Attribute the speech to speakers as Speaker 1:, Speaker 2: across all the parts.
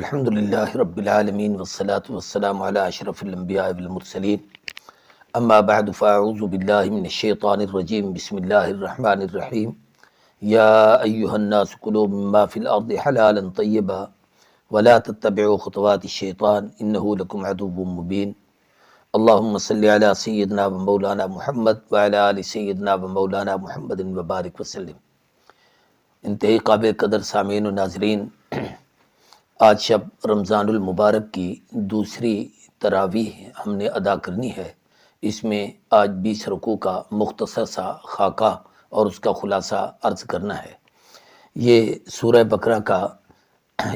Speaker 1: الحمد للہ رب العالمین والصلاة والسلام علی اشرف الانبیاء والمرسلین اما بعد فاعوذ باللہ من الشیطان الرجیم بسم اللہ الرحمن الرحیم یا ایہا الناس کلوا مما فی الارض حلالا طیبا ولا تتبعوا خطوات الشیطان انہ لکم عدو مبین اللہم صلی علی سیدنا و مولانا محمد وعلی آل سیدنا و مولانا محمد وبارک وسلم۔ انتہائی قابل قدر سامعین و ناظرین، آج شب رمضان المبارک کی دوسری تراویح ہم نے ادا کرنی ہے۔ اس میں آج 20 رکوع کا مختصر سا خاکہ اور اس کا خلاصہ عرض کرنا ہے۔ یہ سورہ بقرہ کا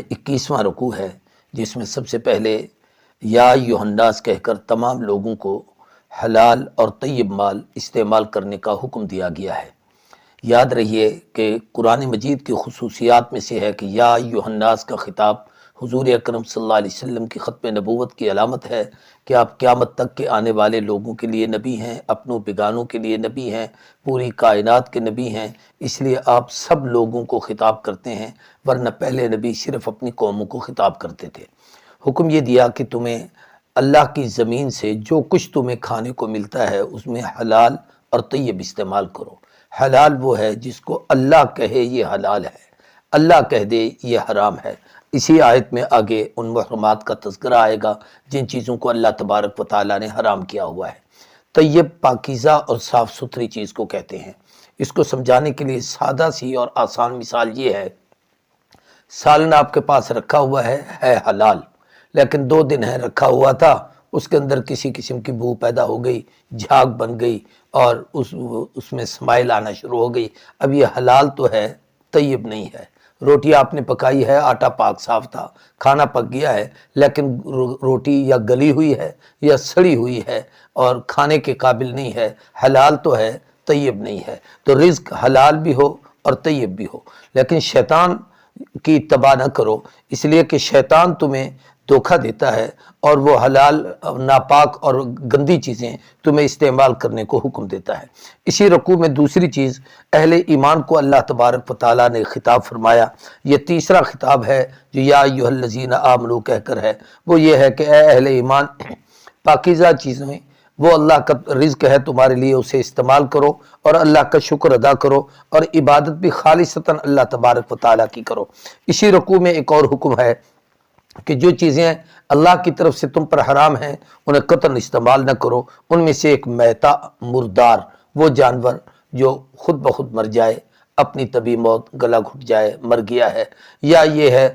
Speaker 1: 21واں رکوع ہے، جس میں سب سے پہلے یا ایھا الناس کہہ کر تمام لوگوں کو حلال اور طیب مال استعمال کرنے کا حکم دیا گیا ہے۔ یاد رہیے کہ قرآن مجید کی خصوصیات میں سے ہے کہ یا ایھا الناس کا خطاب حضور اکرم صلی اللہ علیہ وسلم کی ختم نبوت کی علامت ہے کہ آپ قیامت تک کے آنے والے لوگوں کے لیے نبی ہیں، اپنوں بیگانوں کے لیے نبی ہیں، پوری کائنات کے نبی ہیں۔ اس لیے آپ سب لوگوں کو خطاب کرتے ہیں، ورنہ پہلے نبی صرف اپنی قوموں کو خطاب کرتے تھے۔ حکم یہ دیا کہ تمہیں اللہ کی زمین سے جو کچھ تمہیں کھانے کو ملتا ہے اس میں حلال اور طیب استعمال کرو۔ حلال وہ ہے جس کو اللہ کہے یہ حلال ہے، اللہ کہہ دے یہ حرام ہے۔ اسی آیت میں آگے ان محرمات کا تذکرہ آئے گا جن چیزوں کو اللہ تبارک و تعالیٰ نے حرام کیا ہوا ہے۔ طیب پاکیزہ اور صاف ستھری چیز کو کہتے ہیں۔ اس کو سمجھانے کے لیے سادہ سی اور آسان مثال یہ ہے، سالن آپ کے پاس رکھا ہوا ہے حلال، لیکن 2 دن ہے رکھا ہوا تھا، اس کے اندر کسی قسم کی بو پیدا ہو گئی، جھاگ بن گئی اور اس میں سمائل آنا شروع ہو گئی۔ اب یہ حلال تو ہے، طیب نہیں ہے۔ روٹی آپ نے پکائی ہے، آٹا پاک صاف تھا، کھانا پک گیا ہے، لیکن روٹی یا گلی ہوئی ہے یا سڑی ہوئی ہے اور کھانے کے قابل نہیں ہے۔ حلال تو ہے، طیب نہیں ہے۔ تو رزق حلال بھی ہو اور طیب بھی ہو، لیکن شیطان کی اتباع نہ کرو، اس لیے کہ شیطان تمہیں دھوکہ دیتا ہے اور وہ حلال ناپاک اور گندی چیزیں تمہیں استعمال کرنے کو حکم دیتا ہے۔ اسی رکوع میں دوسری چیز اہل ایمان کو اللہ تبارک و تعالیٰ نے خطاب فرمایا۔ یہ تیسرا خطاب ہے جو یا ایھا الذین آمنوا کہہ کر ہے، وہ یہ ہے کہ اے اہل ایمان، پاکیزہ چیزیں وہ اللہ کا رزق ہے تمہارے لیے، اسے استعمال کرو اور اللہ کا شکر ادا کرو اور عبادت بھی خالصتاً اللہ تبارک و تعالیٰ کی کرو۔ اسی رکوع میں ایک اور حکم ہے کہ جو چیزیں اللہ کی طرف سے تم پر حرام ہیں انہیں قطعاً استعمال نہ کرو۔ ان میں سے ایک میتہ، مردار، وہ جانور جو خود بخود مر جائے، اپنی طبی موت، گلا گھٹ جائے، مر گیا ہے، یا یہ ہے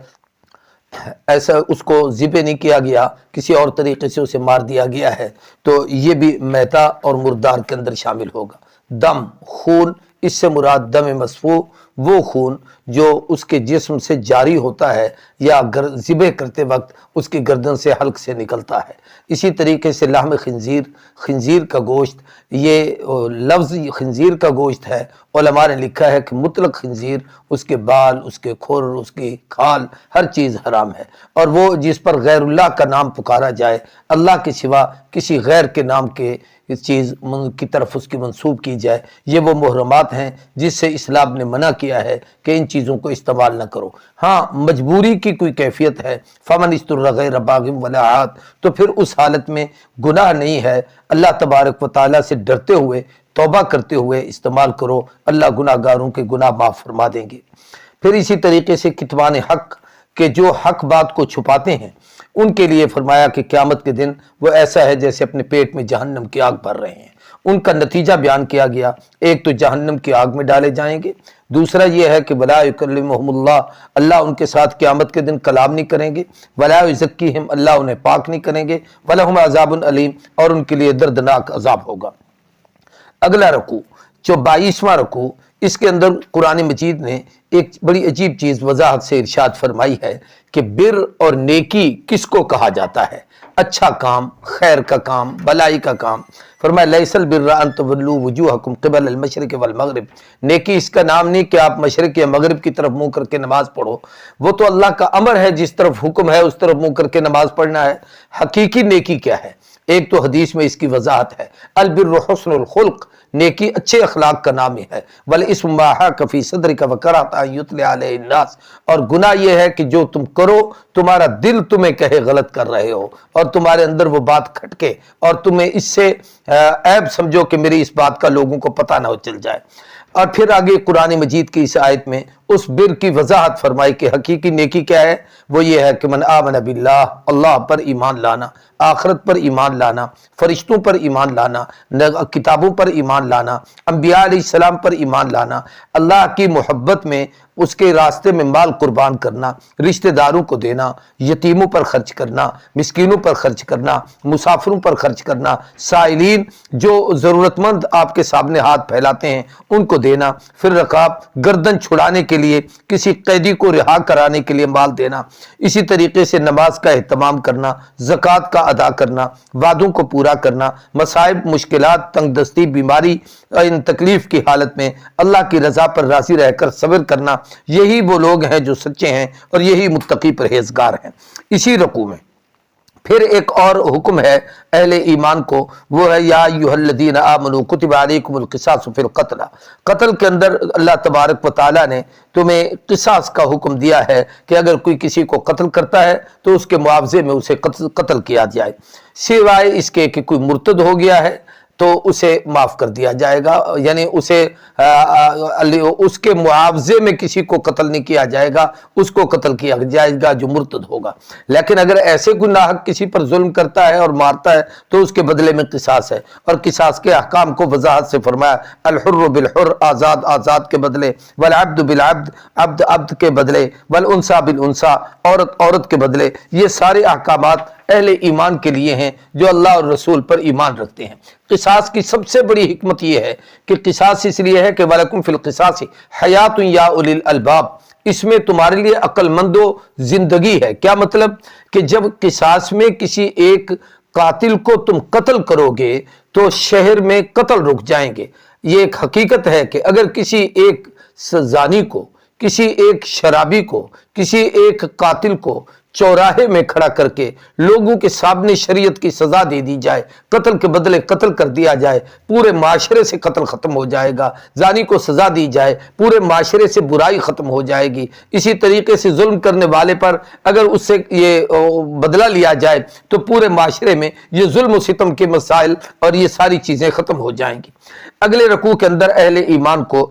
Speaker 1: ایسا اس کو ذبح نہیں کیا گیا، کسی اور طریقے سے اسے مار دیا گیا ہے، تو یہ بھی میتہ اور مردار کے اندر شامل ہوگا۔ دم، خون، اس سے مراد دم مسفوح وہ خون جو اس کے جسم سے جاری ہوتا ہے یا ذبح کرتے وقت اس کی گردن سے حلق سے نکلتا ہے۔ اسی طریقے سے لحم خنزیر، خنزیر کا گوشت، یہ لفظ خنزیر کا گوشت ہے، علماء نے لکھا ہے کہ مطلق خنزیر، اس کے بال، اس کے کھر، اس کی کھال، ہر چیز حرام ہے۔ اور وہ جس پر غیر اللہ کا نام پکارا جائے، اللہ کے سوا کسی غیر کے نام کے اس چیز کی طرف اس کی منسوب کی جائے، یہ وہ محرمات ہیں جس سے اسلام نے منع کیا ہے کہ ان چیزوں کو استعمال نہ کرو۔ ہاں مجبوری کی کوئی کیفیت ہے، فمن اضطر غیر باغ ولا عاد، تو پھر اس حالت میں گناہ نہیں ہے، اللہ تبارک و تعالیٰ سے ڈرتے ہوئے، توبہ کرتے ہوئے استعمال کرو، اللہ گناہ گاروں کے گناہ معاف فرما دیں گے۔ پھر اسی طریقے سے کتمان حق، کہ جو حق بات کو چھپاتے ہیں ان کے لیے فرمایا کہ قیامت کے دن وہ ایسا ہے جیسے اپنے پیٹ میں جہنم کی آگ بھر رہے ہیں۔ ان کا نتیجہ بیان کیا گیا، ایک تو جہنم کی آگ میں ڈالے جائیں گے، دوسرا یہ ہے کہ ولا یکلمہم اللہ، اللہ ان کے ساتھ قیامت کے دن کلام نہیں کریں گے، ولا یزکیہم، اللہ انہیں پاک نہیں کریں گے، ولہم عذاب علیم، اور ان کے لیے دردناک عذاب ہوگا۔ اگلا رکوع جو 22واں رکوع، اس کے اندر قرآن مجید نے ایک بڑی عجیب چیز وضاحت سے ارشاد فرمائی ہے کہ بر اور نیکی کس کو کہا جاتا ہے، اچھا کام، خیر کا کام، بلائی کا کام۔ فرمایا لیس البر ان تولوا وجوہکم قبل المشرق والمغرب، نیکی اس کا نام نہیں کہ آپ مشرق یا مغرب کی طرف منہ کر کے نماز پڑھو، وہ تو اللہ کا امر ہے، جس طرف حکم ہے اس طرف منہ کر کے نماز پڑھنا ہے۔ حقیقی نیکی کیا ہے؟ ایک تو حدیث میں اس کی وضاحت ہے، البر حسن الخلق، نیکی اچھے اخلاق کا نام ہے، والاسم ما حاک فی صدرک وکراہۃ ان یتلى علیہ الناس، اور گناہ یہ ہے کہ جو تم کرو تمہارا دل تمہیں کہے غلط کر رہے ہو اور تمہارے اندر وہ بات کھٹکے اور تمہیں اس سے عیب سمجھو کہ میری اس بات کا لوگوں کو پتہ نہ ہو چل جائے۔ اور پھر آگے قرآن مجید کی اس آیت میں اس بر کی وضاحت فرمائی کہ حقیقی نیکی کیا ہے، وہ یہ ہے کہ من آمن باللہ، اللہ پر ایمان لانا، آخرت پر ایمان لانا، فرشتوں پر ایمان لانا، کتابوں پر ایمان لانا، انبیاء علیہ السلام پر ایمان لانا، اللہ کی محبت میں اس کے راستے میں مال قربان کرنا، رشتہ داروں کو دینا، یتیموں پر خرچ کرنا، مسکینوں پر خرچ کرنا، مسافروں پر خرچ کرنا، سائلین جو ضرورت مند آپ کے سامنے ہاتھ پھیلاتے ہیں ان کو دینا، پھر رقاب گردن چھڑانے کے لیے کسی قیدی کو رہا کرانے کے لیے مال دینا، اسی طریقے سے نماز کا اہتمام کرنا، زکوٰۃ کا ادا کرنا، وعدوں کو پورا کرنا، مصائب، مشکلات، تنگ دستی، بیماری، ان تکلیف کی حالت میں اللہ کی رضا پر راضی رہ کر صبر کرنا، یہی وہ لوگ ہیں جو سچے ہیں اور یہی متقی پرہیزگار ہیں۔ اسی رکوع میں پھر ایک اور حکم ہے اہل ایمان کو، وہ ہے یا ایھا الذین آمنوا کتب علیکم القصاص فی القتل، قتل کے اندر اللہ تبارک و تعالیٰ نے تمہیں قصاص کا حکم دیا ہے کہ اگر کوئی کسی کو قتل کرتا ہے تو اس کے معاوضے میں اسے قتل کیا جائے، سوائے اس کے کہ کوئی مرتد ہو گیا ہے تو اسے معاف کر دیا جائے گا، یعنی اسے اس کے معاوضے میں کسی کو قتل نہیں کیا جائے گا، اس کو قتل کیا جائے گا جو مرتد ہوگا۔ لیکن اگر ایسے کوئی ناحق کسی پر ظلم کرتا ہے اور مارتا ہے تو اس کے بدلے میں قصاص ہے، اور قصاص کے احکام کو وضاحت سے فرمایا، الحر بالحر، آزاد آزاد کے بدلے، والعبد بالعبد، عبد عبد کے بدلے، والانثى بالانثى، عورت عورت کے بدلے۔ یہ سارے احکامات اہل ایمان کے لیے ہیں جو اللہ اور رسول پر ایمان رکھتے ہیں۔ قصاص کی سب سے بڑی حکمت یہ ہے کہ قصاص اس لیے ہے کہ وَلَكُمْ فِي الْقِصَاصِ حَيَاةٌ يَا أُولِي الْأَلْبَابِ، اس میں تمہارے لیے عقل مندو زندگی ہے۔ کیا مطلب؟ کہ جب قصاص میں کسی ایک قاتل کو تم قتل کرو گے تو شہر میں قتل رک جائیں گے۔ یہ ایک حقیقت ہے کہ اگر کسی ایک زانی کو، کسی ایک شرابی کو، کسی ایک قاتل کو چوراہے میں کھڑا کر کے لوگوں کے سامنے شریعت کی سزا دے دی جائے، قتل کے بدلے قتل کر دیا جائے، پورے معاشرے سے قتل ختم ہو جائے گا۔ زانی کو سزا دی جائے، پورے معاشرے سے برائی ختم ہو جائے گی۔ اسی طریقے سے ظلم کرنے والے پر اگر اس سے یہ بدلہ لیا جائے تو پورے معاشرے میں یہ ظلم و ستم کے مسائل اور یہ ساری چیزیں ختم ہو جائیں گی۔ اگلے رکوع کے اندر اہل ایمان کو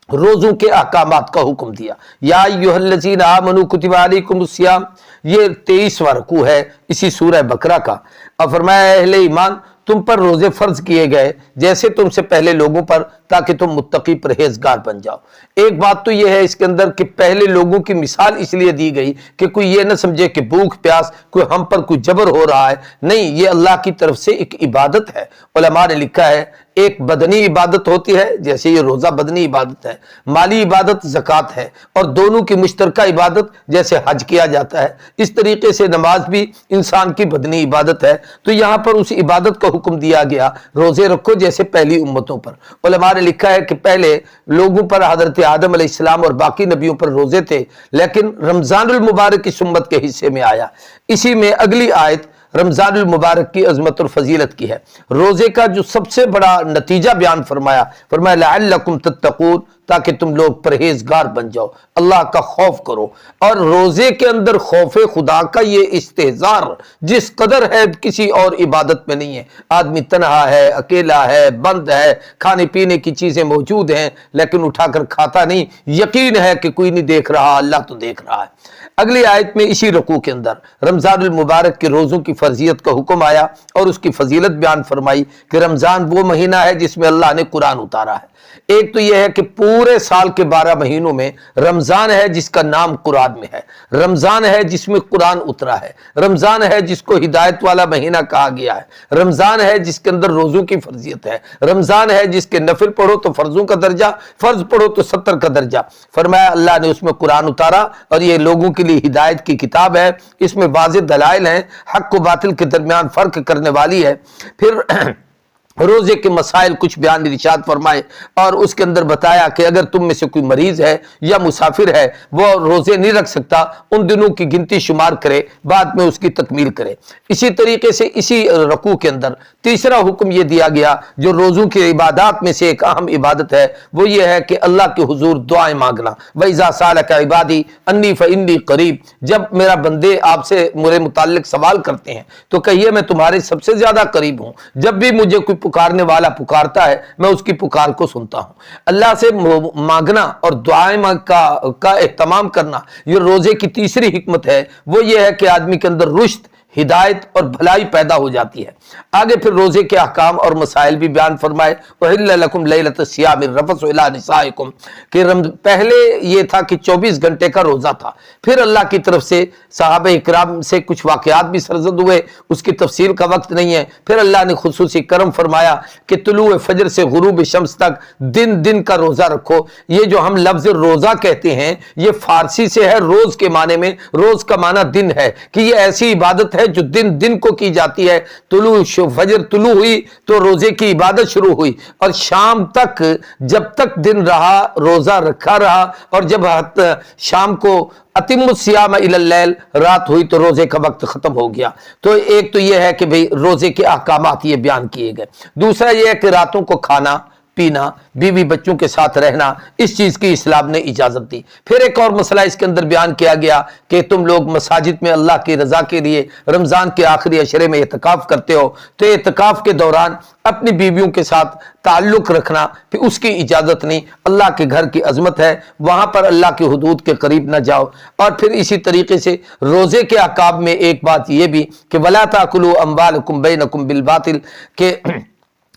Speaker 1: روزوں کے احکامات کا حکم دیا، یا ایھا الذین آمنوا کتب علیکم الصیام، یہ 23واں رکوع ہے اسی سورہ بقرہ کا، اور فرمایا اہل ایمان تم پر روزے فرض کیے گئے جیسے تم سے پہلے لوگوں پر، تاکہ تم متقی پرہیزگار بن جاؤ۔ ایک بات تو یہ ہے اس کے اندر کہ پہلے لوگوں کی مثال اس لیے دی گئی کہ کوئی یہ نہ سمجھے کہ بھوک پیاس کوئی ہم پر کوئی جبر ہو رہا ہے، نہیں، یہ اللہ کی طرف سے ایک عبادت ہے۔ علماء نے لکھا ہے ایک بدنی عبادت ہوتی ہے، جیسے یہ روزہ بدنی عبادت ہے، مالی عبادت زکوٰۃ ہے، اور دونوں کی مشترکہ عبادت جیسے حج کیا جاتا ہے، اس طریقے سے نماز بھی انسان کی بدنی عبادت ہے۔ تو یہاں پر اس عبادت کا حکم دیا گیا، روزے رکھو جیسے پہلی امتوں پر۔ علماء نے لکھا ہے کہ پہلے لوگوں پر حضرت آدم علیہ السلام اور باقی نبیوں پر روزے تھے، لیکن رمضان المبارک اس امت کے حصے میں آیا۔ اسی میں اگلی آیت رمضان المبارک کی عظمت اور فضیلت کی ہے۔ روزے کا جو سب سے بڑا نتیجہ بیان فرمایا لعلکم تتقون، تاکہ تم لوگ پرہیزگار بن جاؤ، اللہ کا خوف کرو۔ اور روزے کے اندر خوف خدا کا یہ استحضار جس قدر ہے کسی اور عبادت میں نہیں ہے۔ آدمی تنہا ہے، اکیلا ہے، بند ہے، کھانے پینے کی چیزیں موجود ہیں لیکن اٹھا کر کھاتا نہیں، یقین ہے کہ کوئی نہیں دیکھ رہا، اللہ تو دیکھ رہا ہے۔ اگلی آیت میں اسی رکوع کے اندر رمضان المبارک کے روزوں کی فرضیت کا حکم آیا اور اس کی فضیلت بیان فرمائی کہ رمضان وہ مہینہ ہے جس میں اللہ نے قرآن اتارا ہے۔ ایک تو یہ ہے کہ پورے سال کے 12 مہینوں میں رمضان ہے جس کا نام قرآن میں ہے، رمضان ہے جس میں قرآن اترا ہے، رمضان ہے جس کو ہدایت والا مہینہ کہا گیا ہے، رمضان ہے جس کے اندر روزوں کی فرضیت ہے، رمضان ہے جس کے نفل پڑھو تو فرضوں کا درجہ، فرض پڑھو تو 70 کا درجہ۔ فرمایا اللہ نے اس میں قرآن اتارا اور یہ لوگوں کے لیے ہدایت کی کتاب ہے، اس میں واضح دلائل ہیں، حق و باطل کے درمیان فرق کرنے والی ہے۔ پھر روزے کے مسائل کچھ بیان ارشاد فرمائے اور اس کے اندر بتایا کہ اگر تم میں سے کوئی مریض ہے یا مسافر ہے وہ روزے نہیں رکھ سکتا، ان دنوں کی گنتی شمار کرے، بعد میں اس کی تکمیل کرے۔ اسی طریقے سے اسی رکوع کے اندر تیسرا حکم یہ دیا گیا جو روزوں کی عبادات میں سے ایک اہم عبادت ہے، وہ یہ ہے کہ اللہ کے حضور دعائیں مانگنا۔ وَإِذَا سَأَلَكَ عِبَادِي أَنِّي فَإِنِّي قَرِيبٌ، جب میرا بندے آپ سے میرے متعلق سوال کرتے ہیں تو کہیے میں تمہارے سب سے زیادہ قریب ہوں، جب بھی مجھے کوئی پکارنے والا پکارتا ہے میں اس کی پکار کو سنتا ہوں۔ اللہ سے مانگنا اور دعائیں کا اہتمام کرنا یہ روزے کی تیسری حکمت ہے، وہ یہ ہے کہ آدمی کے اندر رشد، ہدایت اور بھلائی پیدا ہو جاتی ہے۔ آگے پھر روزے کے احکام اور مسائل بھی بیان فرمائے۔ وَحِلَّ لَكُمْ لَيْلَةَ الصِّيَامِ الرَّفَثُ إِلَىٰ نِسَائِكُمْ، کہ پہلے یہ تھا کہ 24 گھنٹے کا روزہ تھا، پھر اللہ کی طرف سے صحابہ اکرام سے کچھ واقعات بھی سرزد ہوئے، اس کی تفصیل کا وقت نہیں ہے، پھر اللہ نے خصوصی کرم فرمایا کہ طلوع فجر سے غروب شمس تک دن کا روزہ رکھو۔ یہ جو ہم لفظ روزہ کہتے ہیں یہ فارسی سے ہے، روز کے معنی میں، روز کا معنی دن ہے، کہ یہ ایسی عبادت ہے جو دن کو کی جاتی ہے۔ فجر طلوع ہوئی تو روزے کی عبادت شروع ہوئی اور شام تک، جب تک دن رہا روزہ رکھا رہا، اور جب شام کو اتم الصیام الی اللیل رات ہوئی تو روزے کا وقت ختم ہو گیا۔ تو ایک تو یہ ہے کہ بھئی روزے کے احکامات یہ بیان کیے گئے۔ دوسرا یہ ہے کہ راتوں کو کھانا پینا، بیوی بچوں کے ساتھ رہنا، اس چیز کی اسلام نے اجازت دی۔ پھر ایک اور مسئلہ اس کے اندر بیان کیا گیا کہ تم لوگ مساجد میں اللہ کی رضا کے لیے رمضان کے آخری عشرے میں اعتکاف کرتے ہو، تو اعتکاف کے دوران اپنی بیویوں کے ساتھ تعلق رکھنا پھر اس کی اجازت نہیں، اللہ کے گھر کی عظمت ہے، وہاں پر اللہ کی حدود کے قریب نہ جاؤ۔ اور پھر اسی طریقے سے روزے کے احکام میں ایک بات یہ بھی کہ وَلَا تَأْكُلُوا أَمْوَالَكُمْ بَيْنَكُمْ بِالْبَاطِلِ، کہ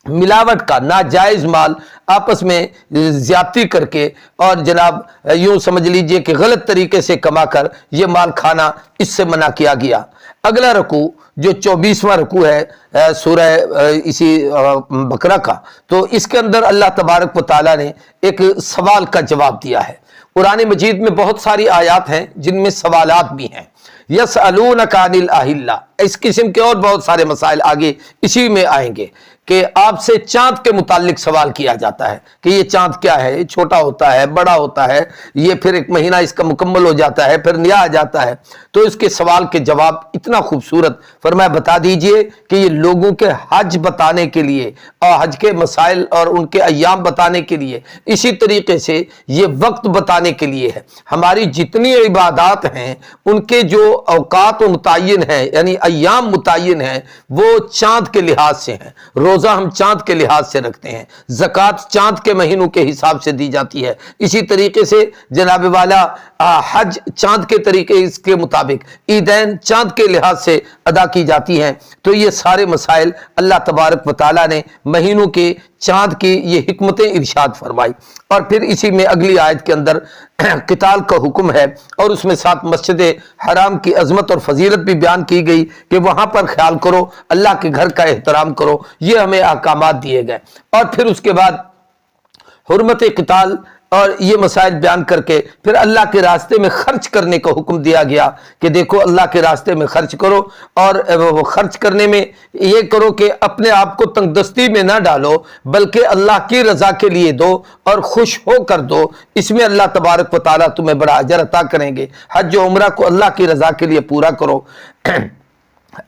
Speaker 1: ملاوٹ کا ناجائز مال آپس میں زیادتی کر کے اور جناب یوں سمجھ لیجئے کہ غلط طریقے سے کما کر یہ مال کھانا، اس سے منع کیا گیا۔ اگلا رکوع جو 24واں رکوع ہے سورہ اسی بقرہ کا، تو اس کے اندر اللہ تبارک و تعالیٰ نے ایک سوال کا جواب دیا ہے۔ قرآن مجید میں بہت ساری آیات ہیں جن میں سوالات بھی ہیں۔ یسألونک عن الأہلہ، اس قسم کے اور بہت سارے مسائل آگے اسی میں آئیں گے کہ آپ سے چاند کے متعلق سوال کیا جاتا ہے کہ یہ چاند کیا ہے، یہ چھوٹا ہوتا ہے، بڑا ہوتا ہے، یہ پھر ایک مہینہ اس کا مکمل ہو جاتا ہے، پھر نیا آ جاتا ہے۔ تو اس کے سوال کے جواب اتنا خوبصورت فرمایا، بتا دیجئے کہ یہ لوگوں کے حج بتانے کے لیے اور حج کے مسائل اور ان کے ایام بتانے کے لیے، اسی طریقے سے یہ وقت بتانے کے لیے ہے۔ ہماری جتنی عبادات ہیں ان کے جو اوقات متعین ہیں، یعنی ایام متعین ہیں، وہ چاند کے لحاظ سے ہیں۔ روزہ ہم چاند کے لحاظ سے رکھتے ہیں، زکوٰۃ چاند کے مہینوں کے حساب سے دی جاتی ہے، اسی طریقے سے جناب والا حج چاند کے طریقے اس کے مطابق، عیدین چاند کے لحاظ سے ادا کی جاتی ہیں۔ تو یہ سارے مسائل اللہ تبارک و تعالیٰ نے مہینوں کے چاند کی یہ حکمتیں ارشاد فرمائی۔ اور پھر اسی میں اگلی آیت کے اندر قتال کا حکم ہے، اور اس میں ساتھ مسجد حرام کی عظمت اور فضیلت بھی بیان کی گئی کہ وہاں پر خیال کرو، اللہ کے گھر کا احترام کرو، یہ ہمیں احکامات دیے گئے۔ اور پھر اس کے بعد حرمت قتال اور یہ مسائل بیان کر کے پھر اللہ کے راستے میں خرچ کرنے کا حکم دیا گیا کہ دیکھو اللہ کے راستے میں خرچ کرو، اور خرچ کرنے میں یہ کرو کہ اپنے آپ کو تنگ دستی میں نہ ڈالو بلکہ اللہ کی رضا کے لیے دو اور خوش ہو کر دو، اس میں اللہ تبارک و تعالیٰ تمہیں بڑا اجر عطا کریں گے۔ حج و عمرہ کو اللہ کی رضا کے لیے پورا کرو۔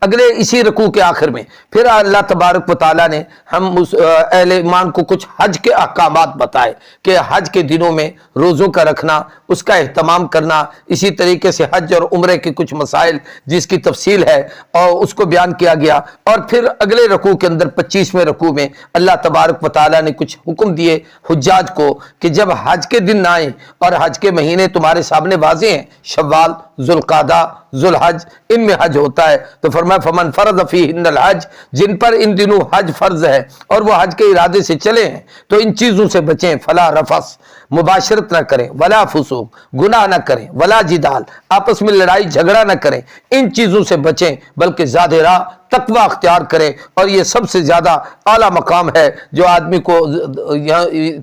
Speaker 1: اگلے اسی رکوع کے آخر میں پھر اللہ تبارک و تعالیٰ نے ہم اہل ایمان کو کچھ حج کے احکامات بتائے کہ حج کے دنوں میں روزوں کا رکھنا، اس کا اہتمام کرنا، اسی طریقے سے حج اور عمرے کے کچھ مسائل جس کی تفصیل ہے اور اس کو بیان کیا گیا۔ اور پھر اگلے رکوع کے اندر 25ویں رکوع میں اللہ تبارک و تعالیٰ نے کچھ حکم دیے حجاج کو کہ جب حج کے دن آئیں اور حج کے مہینے تمہارے سامنے واضح ہیں، شوال، ذوالقعدہ، ذوالحج، ان میں حج ہوتا ہے، تو فرمایا فمن فرض فیہن الحج، جن پر ان دنوں حج فرض ہے اور وہ حج کے ارادے سے چلے ہیں تو ان چیزوں سے بچیں، فلا رفث، مباشرت نہ کریں، ولا فسوق، گناہ نہ کریں، ولا جدال، آپس میں لڑائی جھگڑا نہ کریں، ان چیزوں سے بچیں، بلکہ زاد راہ تقوی اختیار کرے، اور یہ سب سے زیادہ اعلیٰ مقام ہے جو آدمی کو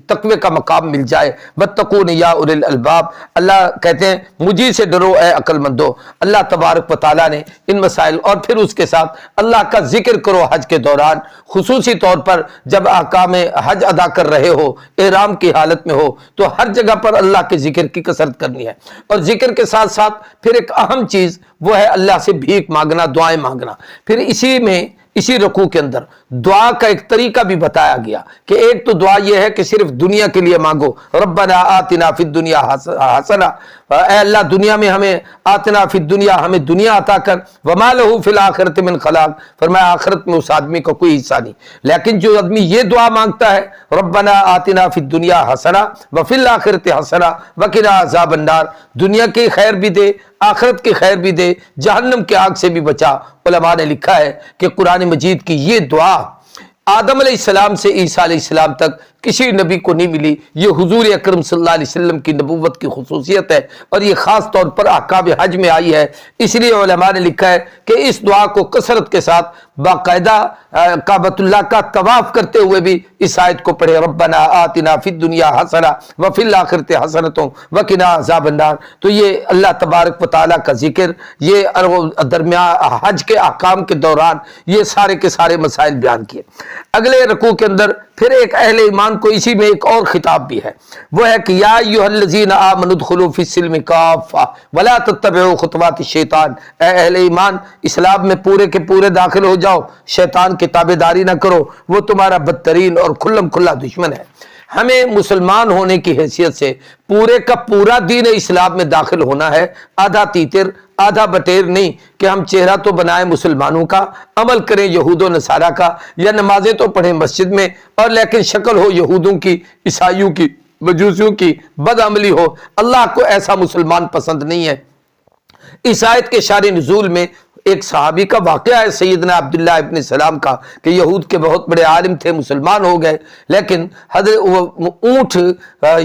Speaker 1: تقوی کا مقام مل جائے۔ واتقون یا اولی الالباب، اللہ کہتے ہیں مجھے سے ڈرو اے عقل مندو۔ اللہ تبارک و تعالیٰ نے ان مسائل، اور پھر اس کے ساتھ اللہ کا ذکر کرو حج کے دوران، خصوصی طور پر جب احکام حج ادا کر رہے ہو، احرام کی حالت میں ہو، تو ہر جگہ پر اللہ کے ذکر کی کثرت کرنی ہے۔ اور ذکر کے ساتھ ساتھ پھر ایک اہم چیز وہ ہے اللہ سے بھیک مانگنا، دعائیں مانگنا۔ پھر اسی رکوع کے اندر دعا کا ایک طریقہ بھی بتایا گیا کہ ایک تو دعا یہ ہے کہ صرف دنیا کے لیے مانگو، ربنا آتنا فی الدنیا حسنہ، اے اللہ دنیا میں ہمیں آتنا فی الدنیا، ہمیں دنیا عطا کر، وما لہ فی الآخرۃ من خلاق، فرمایا آخرت میں اس آدمی کا کوئی حصہ نہیں۔ لیکن جو آدمی یہ دعا مانگتا ہے ربنا آتنا فی الدنیا حسنہ وفی الآخرۃ حسنہ وقنا عذاب النار، دنیا کی خیر بھی دے، آخرت کی خیر بھی دے، جہنم کی آگ سے بھی بچا۔ علماء نے لکھا ہے کہ قرآن مجید کی یہ دعا آدم علیہ السلام سے عیسیٰ علیہ السلام تک کسی نبی کو نہیں ملی۔ یہ حضور اکرم صلی اللہ علیہ وسلم کی نبوت کی خصوصیت ہے، اور یہ خاص طور پر احکام حج میں آئی ہے۔ اس لیے علماء نے لکھا ہے کہ اس دعا کو کثرت کے ساتھ باقاعدہ کعبۃ اللہ کا طواف کرتے ہوئے بھی اس آیت کو پڑھے، ربنا آتنا فی الدنیا حسنہ وفی الآخرۃ حسنۃ وقنا عذاب النار۔ تو یہ اللہ تبارک و تعالیٰ کا ذکر، یہ درمیان حج کے احکام کے دوران یہ سارے کے سارے مسائل بیان کیے۔ اگلے رکوع کے اندر پھر ایک اہل ایمان کو اسی میں ایک اور خطاب بھی ہے، وہ ہے کہ یا ایھا الذین آمنوا ادخلوا فی السلم کافہ ولا تتبعوا خطوات الشیطان، اے اہل ایمان اسلام میں پورے کے پورے داخل ہو جاؤ، شیطان کی تابعداری نہ کرو، وہ تمہارا بدترین اور کھلم کھلا دشمن ہے۔ ہمیں مسلمان ہونے کی حیثیت سے پورے کا پورا دین اسلام میں داخل ہونا ہے، آدھا تیتر آدھا بٹیر نہیں کہ ہم چہرہ تو بنائیں مسلمانوں کا، عمل کریں یہود و نصارہ کا، یا نمازیں تو پڑھیں مسجد میں اور لیکن شکل ہو یہودوں کی، عیسائیوں کی، مجوسیوں کی، بد عملی ہو۔ اللہ کو ایسا مسلمان پسند نہیں ہے۔ اس آیت کے شان نزول میں ایک صحابی کا واقعہ ہے سیدنا عبداللہ ابن سلام کا کہ یہود کے بہت بڑے عالم تھے، مسلمان ہو گئے، لیکن اونٹ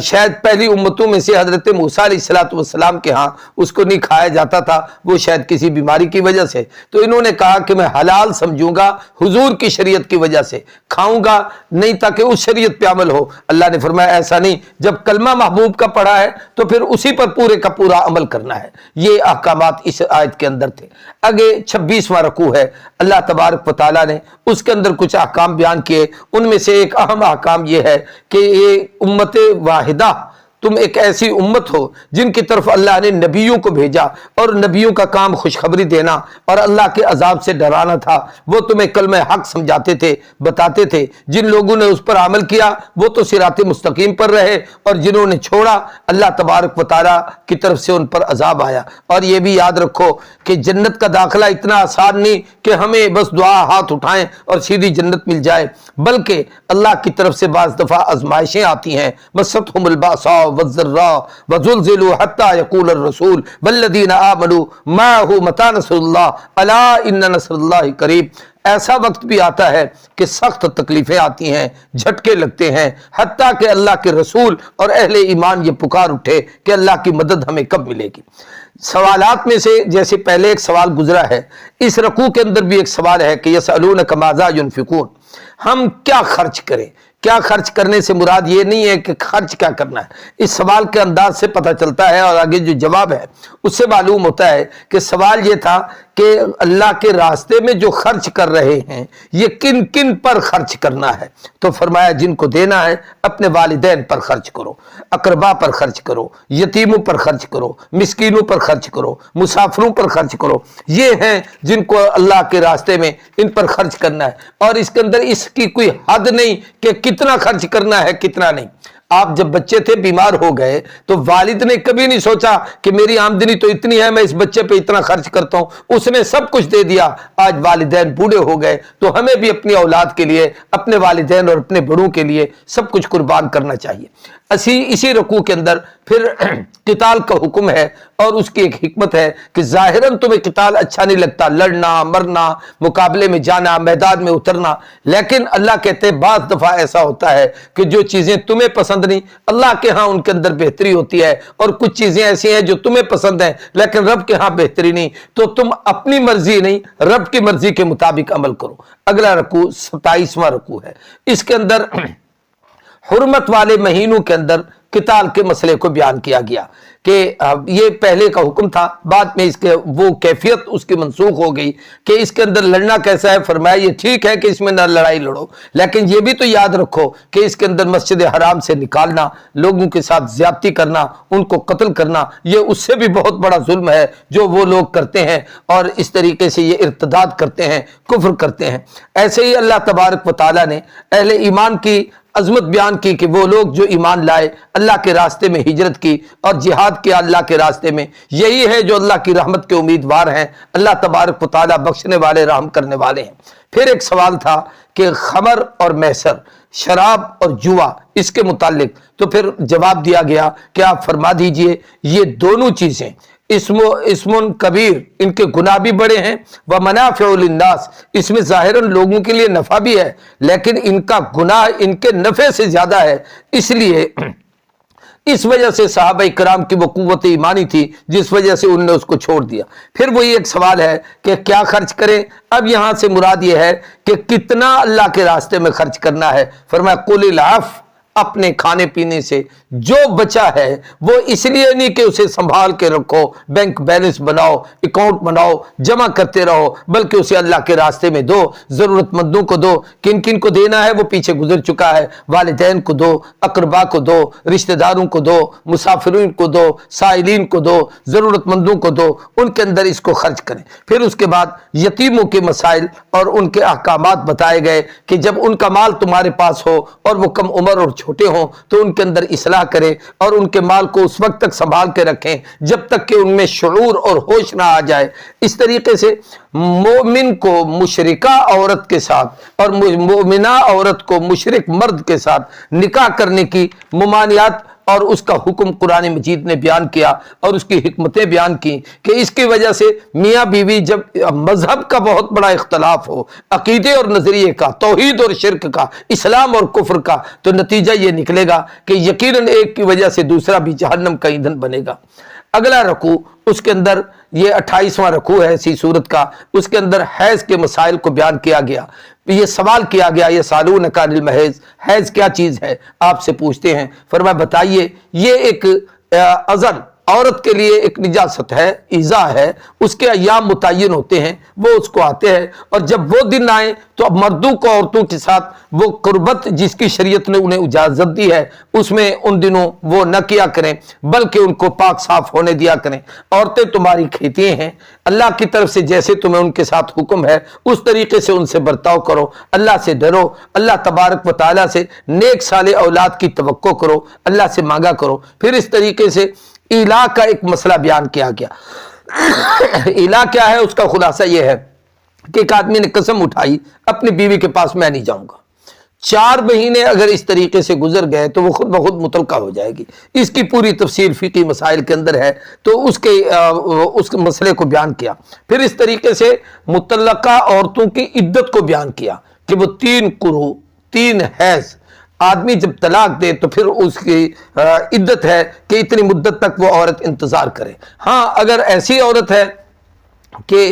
Speaker 1: شاید پہلی امتوں میں سے حضرت موسیٰ علیہ السلام کے ہاں اس کو نہیں کھایا جاتا تھا، وہ شاید کسی بیماری کی وجہ سے، تو انہوں نے کہا کہ میں حلال سمجھوں گا حضور کی شریعت کی وجہ سے، کھاؤں گا نہیں تاکہ اس شریعت پہ عمل ہو۔ اللہ نے فرمایا ایسا نہیں، جب کلمہ محبوب کا پڑھا ہے تو پھر اسی پر پورے کا پورا عمل کرنا ہے۔ یہ احکامات اس آیت کے اندر تھے۔ آگے 26واں رکوع ہے، اللہ تبارک و تعالیٰ نے اس کے اندر کچھ احکام بیان کیے، ان میں سے ایک اہم احکام یہ ہے کہ یہ امت واحدہ، تم ایک ایسی امت ہو جن کی طرف اللہ نے نبیوں کو بھیجا، اور نبیوں کا کام خوشخبری دینا اور اللہ کے عذاب سے ڈرانا تھا۔ وہ تمہیں کلمہ حق سمجھاتے تھے، بتاتے تھے، جن لوگوں نے اس پر عمل کیا وہ تو صراط مستقیم پر رہے، اور جنہوں نے چھوڑا اللہ تبارک و تعالیٰ کی طرف سے ان پر عذاب آیا۔ اور یہ بھی یاد رکھو کہ جنت کا داخلہ اتنا آسان نہیں کہ ہمیں بس دعا ہاتھ اٹھائیں اور سیدھی جنت مل جائے، بلکہ اللہ کی طرف سے بعض دفعہ آزمائشیں آتی ہیں، مستہم الباساء والضراء وزلزلوا حتى يقول الرسول والذین آمنوا معه متى نصر اللہ الا ان نصر اللہ قریب۔ ایسا وقت بھی آتا ہے کہ سخت تکلیفیں آتی ہیں، جھٹکے لگتے ہیں، حتیٰ کہ اللہ کے رسول اور اہل ایمان یہ پکار اٹھے کہ اللہ کی مدد ہمیں کب ملے گی۔ سوالات میں سے جیسے پہلے ایک سوال گزرا ہے، اس رکوع کے اندر بھی ایک سوال ہے کہ یسألونک ماذا ينفقون، ہم کیا خرچ کریں۔ کیا خرچ کرنے سے مراد یہ نہیں ہے کہ خرچ کیا کرنا ہے، اس سوال کے انداز سے پتہ چلتا ہے، اور آگے جو جواب ہے اس سے معلوم ہوتا ہے کہ سوال یہ تھا کہ اللہ کے راستے میں جو خرچ کر رہے ہیں یہ کن کن پر خرچ کرنا ہے۔ تو فرمایا جن کو دینا ہے اپنے والدین پر خرچ کرو، اقربا پر خرچ کرو، یتیموں پر خرچ کرو، مسکینوں پر خرچ کرو، مسافروں پر خرچ کرو، یہ ہیں جن کو اللہ کے راستے میں ان پر خرچ کرنا ہے۔ اور اس کے اندر اس کی کوئی حد نہیں کہ کتنا خرچ کرنا ہے کتنا نہیں۔ آپ جب بچے تھے بیمار ہو گئے تو والد نے کبھی نہیں سوچا کہ میری آمدنی تو اتنی ہے میں اس بچے پہ اتنا خرچ کرتا ہوں، اس نے سب کچھ دے دیا۔ آج والدین بوڑھے ہو گئے تو ہمیں بھی اپنی اولاد کے لیے، اپنے والدین اور اپنے بڑوں کے لیے سب کچھ قربان کرنا چاہیے۔ اسی رکوع کے اندر پھر قتال کا حکم ہے اور اس کی ایک حکمت ہے کہ ظاہراً تمہیں قتال اچھا نہیں لگتا، لڑنا مرنا، مقابلے میں جانا، میدان میں اترنا، لیکن اللہ کہتے ہیں بعض دفعہ ایسا ہوتا ہے کہ جو چیزیں تمہیں پسند نہیں اللہ کے ہاں ان کے اندر بہتری ہوتی ہے، اور کچھ چیزیں ایسی ہیں جو تمہیں پسند ہیں لیکن رب کے ہاں بہتری نہیں، تو تم اپنی مرضی نہیں رب کی مرضی کے مطابق عمل کرو۔ اگلا رکوع 27واں رکوع ہے، اس کے اندر حرمت والے مہینوں کے اندر قتال کے مسئلے کو بیان کیا گیا کہ یہ پہلے کا حکم تھا، بعد میں اس کے وہ کیفیت اس کی منسوخ ہو گئی کہ اس کے اندر لڑنا کیسا ہے۔ فرمایا یہ ٹھیک ہے کہ اس میں نہ لڑائی لڑو، لیکن یہ بھی تو یاد رکھو کہ اس کے اندر مسجد حرام سے نکالنا، لوگوں کے ساتھ زیادتی کرنا، ان کو قتل کرنا، یہ اس سے بھی بہت بڑا ظلم ہے جو وہ لوگ کرتے ہیں، اور اس طریقے سے یہ ارتداد کرتے ہیں، کفر کرتے ہیں۔ ایسے ہی اللہ تبارک و تعالیٰ نے اہل ایمان کی عظمت بیان کی کہ وہ لوگ جو ایمان لائے، اللہ کے راستے میں ہجرت کی اور جہاد کیا اللہ کے راستے میں، یہی ہے جو اللہ کی رحمت کے امیدوار ہیں، اللہ تبارک و تعالیٰ بخشنے والے رحم کرنے والے ہیں۔ پھر ایک سوال تھا کہ خمر اور میسر، شراب اور جوا، اس کے متعلق تو پھر جواب دیا گیا کہ آپ فرما دیجئے یہ دونوں چیزیں اسم کبیر، ان کے گناہ بھی بڑے ہیں، ومنافع للناس، اس میں ظاہراً لوگوں کے لیے نفع بھی ہے لیکن ان کا گناہ ان کے نفع سے زیادہ ہے، اس لیے اس وجہ سے صحابہ کرام کی وہ قوت ایمانی تھی جس وجہ سے انہوں نے اس کو چھوڑ دیا۔ پھر وہی ایک سوال ہے کہ کیا خرچ کریں؟ اب یہاں سے مراد یہ ہے کہ کتنا اللہ کے راستے میں خرچ کرنا ہے۔ فرمایا قل العفو، اپنے کھانے پینے سے جو بچا ہے وہ اس لیے نہیں کہ اسے سنبھال کے رکھو، بینک بیلنس بناؤ، اکاؤنٹ بناؤ، جمع کرتے رہو، بلکہ اسے اللہ کے راستے میں دو، ضرورت مندوں کو دو۔ کن کن کو دینا ہے وہ پیچھے گزر چکا ہے، والدین کو دو، اقربا کو دو، رشتہ داروں کو دو، مسافرین کو دو، سائلین کو دو، ضرورت مندوں کو دو، ان کے اندر اس کو خرچ کریں۔ پھر اس کے بعد یتیموں کے مسائل اور ان کے احکامات بتائے گئے کہ جب ان کا مال تمہارے پاس ہو اور وہ کم عمر اور چھوٹے ہوں تو ان کے اندر اصلاح کریں اور ان کے مال کو اس وقت تک سنبھال کے رکھیں جب تک کہ ان میں شعور اور ہوش نہ آ جائے۔ اس طریقے سے مومن کو مشرکہ عورت کے ساتھ اور مومنہ عورت کو مشرک مرد کے ساتھ نکاح کرنے کی ممانعت اور اس کا حکم قرآن مجید نے بیان کیا اور اس کی حکمتیں بیان کی کہ اس کی وجہ سے میاں بیوی جب مذہب کا بہت بڑا اختلاف ہو، عقیدے اور نظریے کا، توحید اور شرک کا، اسلام اور کفر کا، تو نتیجہ یہ نکلے گا کہ یقیناً ایک کی وجہ سے دوسرا بھی جہنم کا ایندھن بنے گا۔ اگلا رکوع، اس کے اندر یہ 28واں رکوع ہے اسی سورت کا، اس کے اندر حیض کے مسائل کو بیان کیا گیا۔ یہ سوال کیا گیا، یہ سالونک عن المحیض، حیض کیا چیز ہے آپ سے پوچھتے ہیں۔ فرمایا بتائیے یہ ایک اذن، عورت کے لیے ایک نجاست ہے، ایذا ہے، اس کے ایام متعین ہوتے ہیں، وہ اس کو آتے ہیں، اور جب وہ دن آئیں تو اب مردوں کو عورتوں کے ساتھ وہ قربت جس کی شریعت نے انہیں اجازت دی ہے اس میں ان دنوں وہ نہ کیا کریں بلکہ ان کو پاک صاف ہونے دیا کریں۔ عورتیں تمہاری کھیتیاں ہیں، اللہ کی طرف سے جیسے تمہیں ان کے ساتھ حکم ہے اس طریقے سے ان سے برتاؤ کرو، اللہ سے ڈرو، اللہ تبارک و تعالیٰ سے نیک صالح اولاد کی توقع کرو، اللہ سے مانگا کرو۔ پھر اس طریقے سے ایلا کا ایک مسئلہ بیان کیا گیا۔ ایلا کیا ہے؟ اس کا خلاصہ یہ ہے کہ ایک آدمی نے قسم اٹھائی اپنی بیوی کے پاس میں نہیں جاؤں گا، 4 مہینے اگر اس طریقے سے گزر گئے تو وہ خود بخود مطلقہ ہو جائے گی۔ اس کی پوری تفصیل فقہی مسائل کے اندر ہے، تو اس مسئلے کو بیان کیا۔ پھر اس طریقے سے مطلقہ عورتوں کی عدت کو بیان کیا کہ وہ 3 قروء، 3 حیض آدمی جب طلاق دے تو پھر اس کی عدت ہے کہ اتنی مدت تک وہ عورت انتظار کرے۔ ہاں اگر ایسی عورت ہے کہ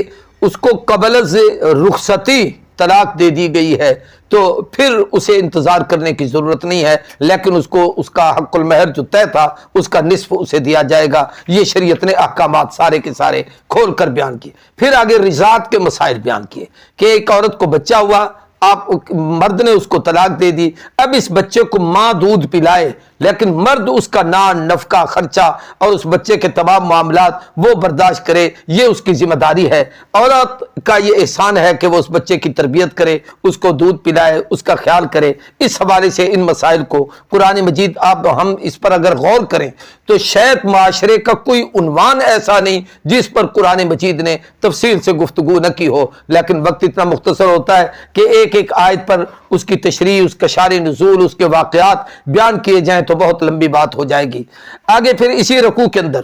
Speaker 1: اس کو قبل از رخصتی طلاق دے دی گئی ہے تو پھر اسے انتظار کرنے کی ضرورت نہیں ہے، لیکن اس کو اس کا حق المہر جو طے تھا اس کا نصف اسے دیا جائے گا۔ یہ شریعت نے احکامات سارے کے سارے کھول کر بیان کیے۔ پھر آگے رضاعت کے مسائل بیان کیے کہ ایک عورت کو بچہ ہوا، آپ مرد نے اس کو طلاق دے دی، اب اس بچے کو ماں دودھ پلائے لیکن مرد اس کا نان نفقہ خرچہ اور اس بچے کے تمام معاملات وہ برداشت کرے، یہ اس کی ذمہ داری ہے۔ عورت کا یہ احسان ہے کہ وہ اس بچے کی تربیت کرے، اس کو دودھ پلائے، اس کا خیال کرے۔ اس حوالے سے ان مسائل کو قرآن مجید ہم اس پر اگر غور کریں تو شاید معاشرے کا کوئی عنوان ایسا نہیں جس پر قرآن مجید نے تفصیل سے گفتگو نہ کی ہو، لیکن وقت اتنا مختصر ہوتا ہے کہ ایک ایک ایک آیت پر اس کی تشریح، اس کا شار نزول، اس کے واقعات بیان کیے جائیں تو بہت لمبی بات ہو جائے گی۔ آگے پھر اسی رکوع کے اندر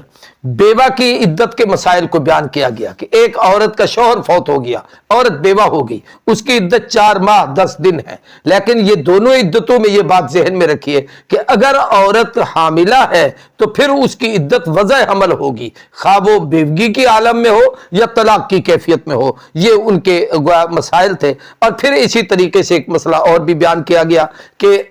Speaker 1: بیوہ کی عدت کے مسائل کو بیان کیا گیا کہ ایک عورت کا شوہر فوت ہو گیا، عورت بیوہ ہو گئی، اس کی عدت 4 ماہ 10 دن ہے، لیکن یہ دونوں عدتوں میں یہ بات ذہن میں رکھیے کہ اگر عورت حاملہ ہے تو پھر اس کی عدت وضع حمل ہوگی، خواہ وہ بیوگی کی عالم میں ہو یا طلاق کی کیفیت میں ہو۔ یہ ان کے مسائل تھے۔ اور پھر اسی طریقے سے ایک مسئلہ اور بھی بیان کیا گیا کہ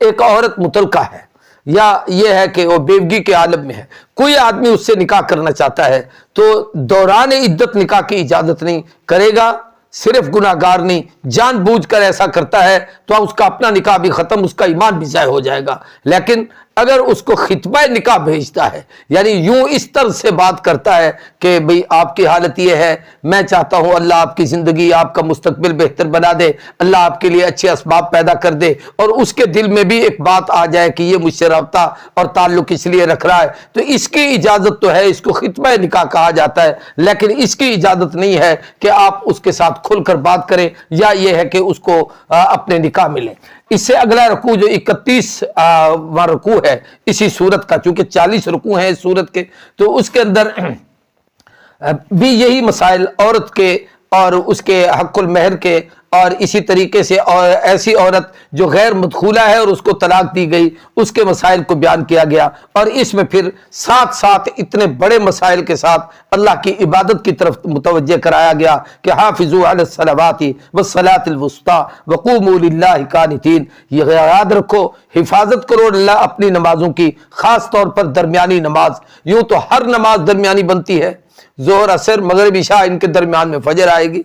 Speaker 1: ایک عورت مطلقہ ہے یا یہ ہے کہ وہ بیوگی کے عالم میں ہے، کوئی آدمی اس سے نکاح کرنا چاہتا ہے تو دوران عدت نکاح کی اجازت نہیں کرے گا، صرف گناہگار نہیں، جان بوجھ کر ایسا کرتا ہے تو اس کا اپنا نکاح بھی ختم، اس کا ایمان بھی ضائع ہو جائے گا۔ لیکن اگر اس کو خطبہ نکاح بھیجتا ہے، یعنی یوں اس طرح سے بات کرتا ہے کہ بھئی آپ کی حالت یہ ہے، میں چاہتا ہوں اللہ آپ کی زندگی، آپ کا مستقبل بہتر بنا دے، اللہ آپ کے لیے اچھے اسباب پیدا کر دے، اور اس کے دل میں بھی ایک بات آ جائے کہ یہ مجھ سے رابطہ اور تعلق اس لیے رکھ رہا ہے، تو اس کی اجازت تو ہے، اس کو خطبہ نکاح کہا جاتا ہے، لیکن اس کی اجازت نہیں ہے کہ آپ اس کے ساتھ کھل کر بات کریں یا یہ ہے کہ اس کو اپنے نکاح ملیں۔ اس سے اگلا رکوع جو 31واں رکوع ہے اسی سورت کا، چونکہ 40 رکوع ہیں اس سورت کے، تو اس کے اندر بھی یہی مسائل عورت کے اور اس کے حق المہر کے، اور اسی طریقے سے ایسی عورت جو غیر مدخولہ ہے اور اس کو طلاق دی گئی، اس کے مسائل کو بیان کیا گیا۔ اور اس میں پھر ساتھ ساتھ اتنے بڑے مسائل کے ساتھ اللہ کی عبادت کی طرف متوجہ کرایا گیا کہ حافظوا علی الصلوات والصلاۃ الوسطی وقوموا للہ قانتین، یہ یاد رکھو، حفاظت کرو اللہ اپنی نمازوں کی، خاص طور پر درمیانی نماز۔ یوں تو ہر نماز درمیانی بنتی ہے، ظہر عصر مغرب عشاء ان کے درمیان میں فجر آئے گی،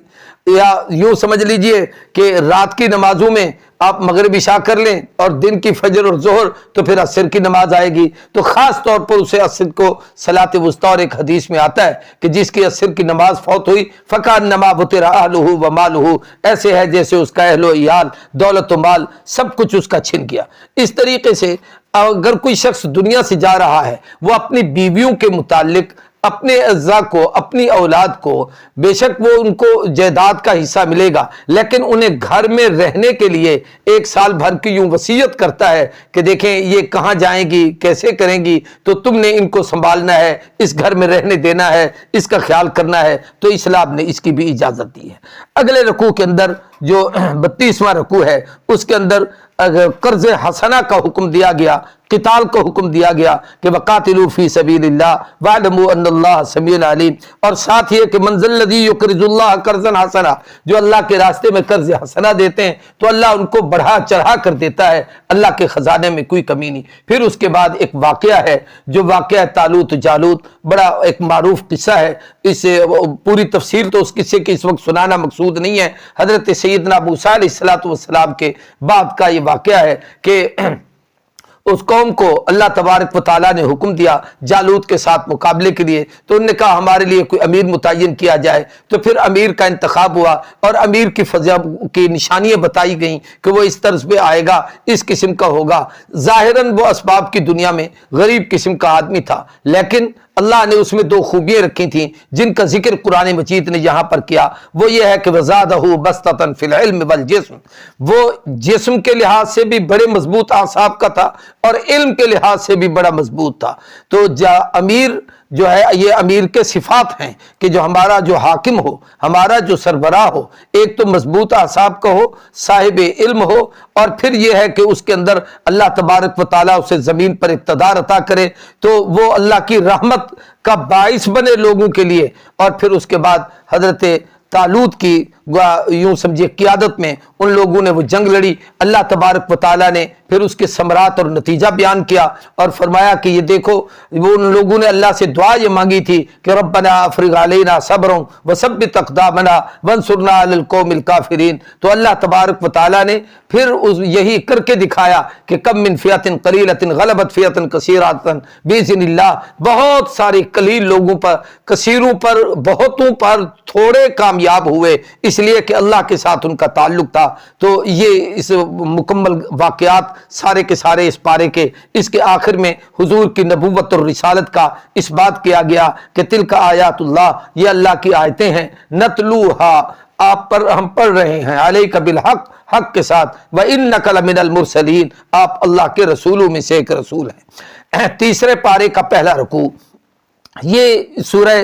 Speaker 1: یا یوں سمجھ لیجئے کہ رات کی نمازوں میں آپ مغرب عشاء کر لیں اور دن کی فجر اور ظہر تو پھر عصر کی نماز آئے گی، تو خاص طور پر اسے عصر کو صلاۃ وسطیٰ، اور ایک حدیث میں آتا ہے کہ جس کی عصر کی نماز فوت ہوئی فَكَأَنَّمَا بُتِرَ أَهْلُهُ وَمَالُهُ، ایسے ہے جیسے اس کا اہل و عیال، دولت و مال سب کچھ اس کا چھن گیا۔ اس طریقے سے اگر کوئی شخص دنیا سے جا رہا ہے، وہ اپنی بیویوں کے متعلق، اپنے اعزاء کو، اپنی اولاد کو، بے شک وہ ان کو جائیداد کا حصہ ملے گا، لیکن انہیں گھر میں رہنے کے لیے 1 سال بھر کی یوں وصیت کرتا ہے کہ دیکھیں یہ کہاں جائیں گی، کیسے کریں گی، تو تم نے ان کو سنبھالنا ہے، اس گھر میں رہنے دینا ہے، اس کا خیال کرنا ہے، تو اسلام نے اس کی بھی اجازت دی ہے۔ اگلے رکوع کے اندر جو 32واں رکوع ہے اس کے اندر قرض حسنہ کا حکم دیا گیا، قتال کا حکم دیا گیا کہ وقاتلوا فی سبیل اللہ واعلموا ان اللہ سمیع علیم، اور ساتھ یہ کہ من ذا الذی یقرض اللہ قرضا حسنا، جو اللہ کے راستے میں قرض حسنہ دیتے ہیں تو اللہ ان کو بڑھا چڑھا کر دیتا ہے، اللہ کے خزانے میں کوئی کمی نہیں۔ پھر اس کے بعد ایک واقعہ ہے جو واقعہ طالوت جالوت، بڑا ایک معروف قصہ ہے، اس پوری تفصیل تو اس قصے کی اس وقت سنانا مقصود نہیں ہے۔ حضرت سیدنا موسیٰ علیہ السلام کے بعد کا یہ واقعہ ہے کہ اس قوم کو اللہ تبارک و تعالیٰ نے حکم دیا جالوت کے ساتھ مقابلے کے لیے، تو انہوں نے کہا ہمارے لیے کوئی امیر متعین کیا جائے، تو پھر امیر کا انتخاب ہوا، اور امیر کی فضیلت کی نشانیاں بتائی گئیں کہ وہ اس طرز پہ آئے گا، اس قسم کا ہوگا۔ ظاہراً وہ اسباب کی دنیا میں غریب قسم کا آدمی تھا، لیکن اللہ نے اس میں 2 خوبیاں رکھی تھیں جن کا ذکر قرآن مجید نے یہاں پر کیا، وہ یہ ہے کہ وَزَادَهُ بَسْطَةً فِي الْعِلْمِ وَالْجِسْمِ، وہ جسم کے لحاظ سے بھی بڑے مضبوط اعصاب کا تھا اور علم کے لحاظ سے بھی بڑا مضبوط تھا۔ تو امیر جو ہے یہ امیر کے صفات ہیں کہ جو ہمارا جو حاکم ہو، ہمارا جو سربراہ ہو، ایک تو مضبوط اعصاب کا ہو، صاحب علم ہو، اور پھر یہ ہے کہ اس کے اندر اللہ تبارک و تعالیٰ اسے زمین پر اقتدار عطا کرے تو وہ اللہ کی رحمت کا باعث بنے لوگوں کے لیے۔ اور پھر اس کے بعد حضرت طالوت کی یوں سمجھے قیادت میں ان لوگوں نے وہ جنگ لڑی، اللہ تبارک و تعالیٰ نے پھر اس کے ثمرات اور نتیجہ بیان کیا اور فرمایا کہ یہ دیکھو، وہ ان لوگوں نے اللہ سے دعا یہ مانگی تھی کہ ربنا افرغ علینا صبرا وثبت اقدامنا وانصرنا علی القوم الکافرین، تو اللہ تبارک و تعالیٰ نے پھر یہی کر کے دکھایا کہ کم من فئۃ قلیلۃ غلبت فئۃ کثیرۃ باذن اللہ، بہت سارے قلیل لوگوں پر، کثیروں پر، بہتوں پر تھوڑے کامیاب ہوئے، اس لیے کہ اللہ کے ساتھ ان کا تعلق تھا۔ تو یہ اس مکمل واقعات سارے کے سارے اس پارے کے اس کے آخر میں حضور کی نبوت اور رسالت کا اس بات کیا گیا کہ تلک آیات اللہ، یہ اللہ کی آیتیں ہیں، نتلوہا آپ پر ہم پڑھ رہے ہیں علیک بالحق، حق کے ساتھ، وَإِنَّكَ لَمِنَ الْمُرْسَلِينَ، آپ اللہ کے رسولوں میں سے ایک رسول ہیں۔ تیسرے پارے کا پہلا رکوع، یہ سورہ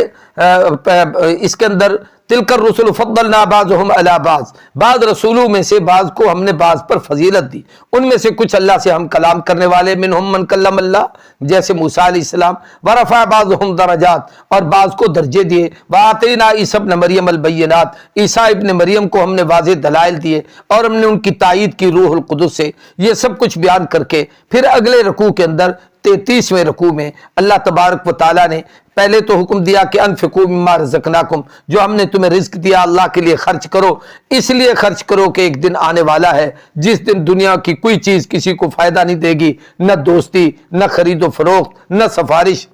Speaker 1: اس کے اندر تلک الرسل فضلنا بعضهم علی بعض، بعض رسولوں میں سے بعض کو ہم نے بعض پر فضیلت دی، ان میں سے کچھ اللہ سے ہم کلام کرنے والے، منہم من کلم اللہ، جیسے موسیٰ علیہ السلام، ورفع بعضهم درجات، اور بعض کو درجے دیے، وآتینا عیسی ابن مریم البینات، عیسیٰ ابن مریم کو ہم نے واضح دلائل دیے اور ہم نے ان کی تائید کی روح القدس سے۔ یہ سب کچھ بیان کر کے پھر اگلے رکوع کے اندر 33ویں رکوع میں اللہ تبارک و تعالیٰ نے پہلے تو حکم دیا کہ انفقوا مما رزقناکم، جو ہم نے تمہیں رزق دیا اللہ کے لیے خرچ کرو، اس لیے خرچ کرو کہ ایک دن آنے والا ہے جس دن دنیا کی کوئی چیز کسی کو فائدہ نہیں دے گی، نہ دوستی، نہ خرید و فروخت، نہ سفارش،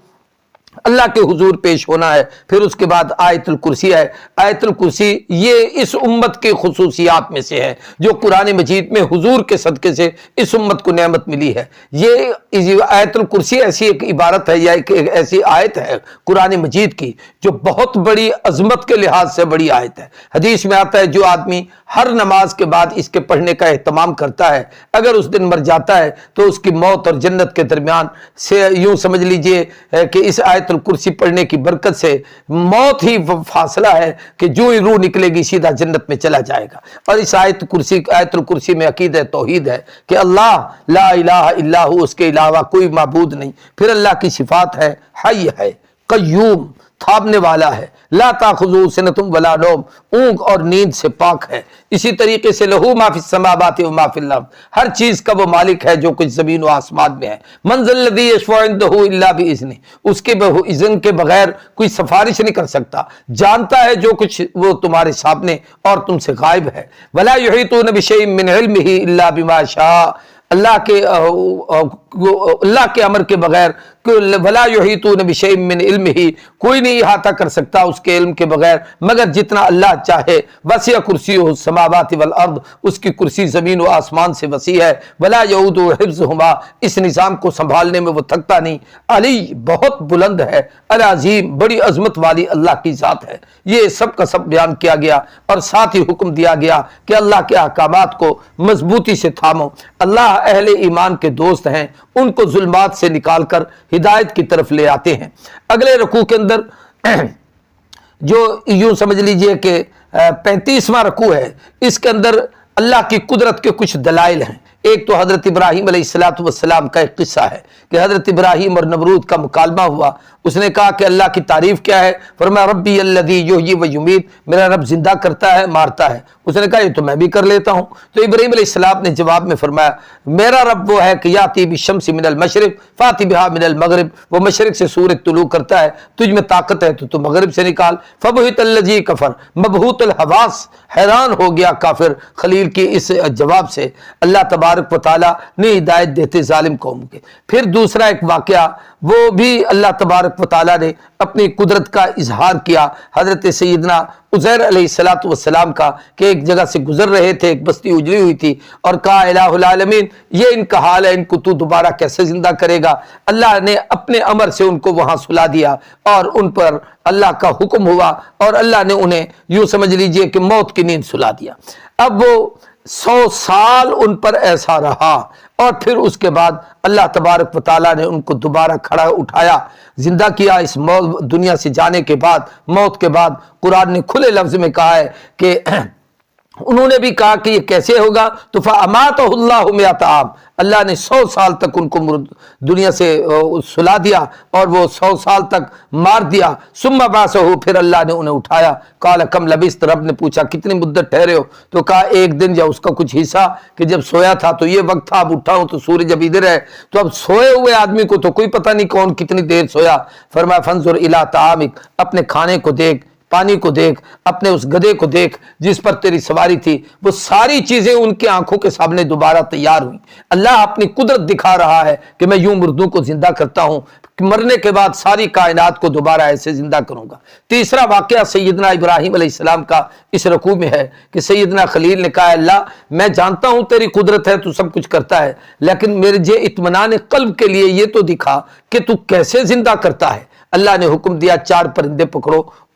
Speaker 1: اللہ کے حضور پیش ہونا ہے۔ پھر اس کے بعد آیت الکرسی ہے۔ آیت الکرسی یہ اس امت کے خصوصیات میں سے ہے جو قرآن مجید میں حضور کے صدقے سے اس امت کو نعمت ملی ہے۔ یہ آیت الکرسی ایسی ایک عبارت ہے یا ایک ایسی آیت ہے قرآن مجید کی جو بہت بڑی عظمت کے لحاظ سے بڑی آیت ہے۔ حدیث میں آتا ہے جو آدمی ہر نماز کے بعد اس کے پڑھنے کا اہتمام کرتا ہے، اگر اس دن مر جاتا ہے تو اس کی موت اور جنت کے درمیان سے یوں سمجھ لیجئے کہ اس آیت الکرسی پڑھنے کی برکت سے موت ہی فاصلہ ہے کہ جو ہی روح نکلے گی سیدھا جنت میں چلا جائے گا۔ اور اس آیت الکرسی میں عقیدہ توحید ہے کہ اللہ لا الہ الا ہو، اس کے علاوہ کوئی معبود نہیں۔ پھر اللہ کی صفات ہے، حی ہے، قیوم، تھامنے والا ہے، لا تاخذہ سنۃ ولا نوم، اونگ اور نیند سے پاک ہے۔ اسی طریقے سے لہو ما فی السماوات و ما فی الارض، ہر چیز کا وہ مالک ہے جو کچھ زمین و آسمان میں ہے۔ من ذا الذی یشفع عنده الا باذنہ، اس کے اذن کے بغیر کوئی سفارش نہیں کر سکتا، جانتا ہے جو کچھ وہ تمہارے سامنے اور تم سے غائب ہے۔ ولا یحیطون بشیء من علمہ الا بما شاء، اللہ کے امر کے بغیر ولا یحیطون بشیء من علمہ، کوئی نہیں احاطہ کر سکتا اس کے علم کے بغیر مگر جتنا اللہ چاہے۔ وسع کرسیہ السماوات والارض، اس کی کرسی زمین و آسمان سے وسیع ہے۔ ولا یؤودہ حفظہما، اس نظام کو سنبھالنے میں وہ تھکتا نہیں۔ علی، بہت بلند ہے، العظیم، بڑی عظمت والی اللہ کی ذات ہے۔ یہ سب کا سب بیان کیا گیا اور ساتھ ہی حکم دیا گیا کہ اللہ کے احکامات کو مضبوطی سے تھامو۔ اللہ اہل ایمان کے دوست ہیں، ان کو ظلمات سے نکال کر ہدایت کی طرف لے آتے ہیں۔ اگلے رکوع کے اندر جو یوں سمجھ لیجئے کہ 35واں رکوع ہے، اس کے اندر اللہ کی قدرت کے کچھ دلائل ہیں۔ ایک تو حضرت ابراہیم علیہ السلام کا ایک قصہ ہے کہ حضرت ابراہیم اور نمرود کا مکالمہ ہوا۔ اس نے کہا کہ اللہ کی تعریف کیا ہے؟ فرمایا ربی الذی یحیی و یمیت، میرا رب زندہ کرتا ہے مارتا ہے۔ اس نے کہا یہ تو میں بھی کر لیتا ہوں۔ تو ابراہیم علیہ السلام نے جواب میں فرمایا میرا رب وہ ہے کہ یاتی بالشمس من المشرق فاتی بها من المغرب، وہ مشرق سے سورج طلوع کرتا ہے، تجھ میں طاقت ہے تو مغرب سے نکال۔ فبہت الذی کفر، مبہوت الحواس، حیران ہو گیا کافر خلیل کی اس جواب سے۔ اللہ تبارک و تعالیٰ نے ہدایت دیتے ظالم قوم کے۔ پھر دوسرا ایک واقعہ وہ بھی اللہ تبارک و تعالیٰ نے اپنی قدرت کا اظہار کیا حضرت سیدنا عزیر علیہ السلام کا، کہ ایک جگہ سے گزر رہے تھے، ایک بستی اجڑی ہوئی تھی، اور کہا الہ العالمین یہ ان کا حال ہے، ان کو تو دوبارہ کیسے زندہ کرے گا؟ اللہ نے اپنے امر سے ان کو وہاں سلا دیا اور ان پر اللہ کا حکم ہوا اور اللہ نے انہیں یوں سمجھ لیجئے کہ موت کی نیند سلا دیا۔ اب وہ 100 سال ان پر ایسا رہا اور پھر اس کے بعد اللہ تبارک و تعالیٰ نے ان کو دوبارہ کھڑا اٹھایا، زندہ کیا۔ اس دنیا سے جانے کے بعد، موت کے بعد، قرآن نے کھلے لفظ میں کہا ہے کہ انہوں نے بھی کہا کہ یہ کیسے ہوگا، تو فَأَمَاتَهُ اللَّهُ مِئَةَ عَامٍ، اللہ نے 100 سال تک ان کو دنیا سے سلا دیا اور وہ 100 سال تک مار دیا۔ ثُمَّ بَعَثَهُ، پھر اللہ نے انہیں اٹھایا۔ قَالَ كَمْ لَبِثْتَ، رب نے پوچھا کتنی مدت ٹھہرے ہو؟ تو کہا ایک دن، یا اس کا کچھ حصہ کہ جب سویا تھا تو یہ وقت تھا، اب اٹھا ہوں تو سورج اب ادھر ہے۔ تو اب سوئے ہوئے آدمی کو تو کوئی پتہ نہیں کون کتنی دیر سویا۔ فرمایا فَانظُرْ إِلَىٰ طَعَامِكَ، اپنے کھانے کو دیکھ، پانی کو دیکھ، اپنے اس گدھے کو دیکھ جس پر تیری سواری تھی۔ وہ ساری چیزیں ان کی آنکھوں کے سامنے دوبارہ تیار ہوئی۔ اللہ اپنی قدرت دکھا رہا ہے کہ میں یوں مردوں کو زندہ کرتا ہوں، مرنے کے بعد ساری کائنات کو دوبارہ ایسے زندہ کروں گا۔ تیسرا واقعہ سیدنا ابراہیم علیہ السلام کا اس رکوع میں ہے کہ سیدنا خلیل نے کہا اللہ میں جانتا ہوں تیری قدرت ہے، تو سب کچھ کرتا ہے، لیکن میرے اطمینان قلب کے لیے یہ تو دکھا کہ تو کیسے زندہ کرتا ہے۔ اللہ نے حکم دیا 4 پرندے پکڑو،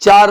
Speaker 1: 4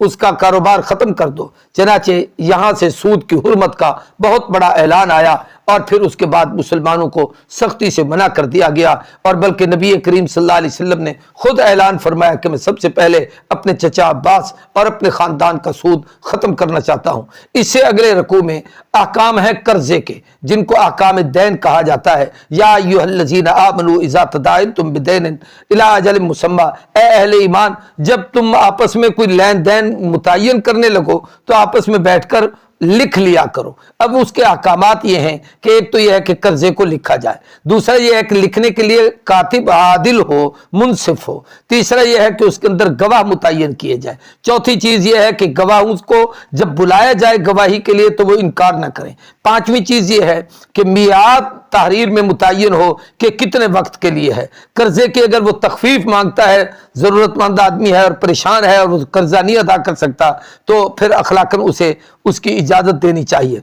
Speaker 1: اس کا کاروبار ختم کر دو۔ چنانچہ یہاں سے سود کی حرمت کا بہت بڑا اعلان آیا، اور پھر اس کے بعد مسلمانوں کو سختی سے منع کر دیا گیا، اور بلکہ نبی کریم صلی اللہ علیہ وسلم نے خود اعلان فرمایا کہ میں سب سے پہلے اپنے چچا عباس اور اپنے خاندان کا سود ختم کرنا چاہتا ہوں۔ اس سے اگلے رکوع میں احکام ہے قرضے کے، جن کو احکام دین کہا جاتا ہے۔ یا ایھا الذین آمنوا اذا تداینتم بدین الی اجل مسمی، اے اہل ایمان، جب تم آپس میں کوئی لین دین متعین کرنے لگو تو آپس میں بیٹھ کر لکھ لیا کرو۔ اب اس کے احکامات یہ ہیں کہ ایک تو یہ ہے کہ قرضے کو لکھا جائے، دوسرا یہ ہے کہ لکھنے کے لیے کاتب عادل ہو، منصف ہو، تیسرا یہ ہے کہ اس کے اندر گواہ متعین کیے جائے، چوتھی چیز یہ ہے کہ گواہ اس کو جب بلایا جائے گواہی کے لیے تو وہ انکار نہ کریں، پانچویں چیز یہ ہے کہ میعاد تحریر میں متعین ہو کہ کتنے وقت کے لیے ہے۔ قرضے کی اگر وہ تخفیف مانگتا ہے، ضرورت مند آدمی ہے اور پریشان ہے اور وہ قرضہ نہیں ادا کر سکتا، تو پھر اخلاقاً اسے اس کی اجازت دینی چاہیے۔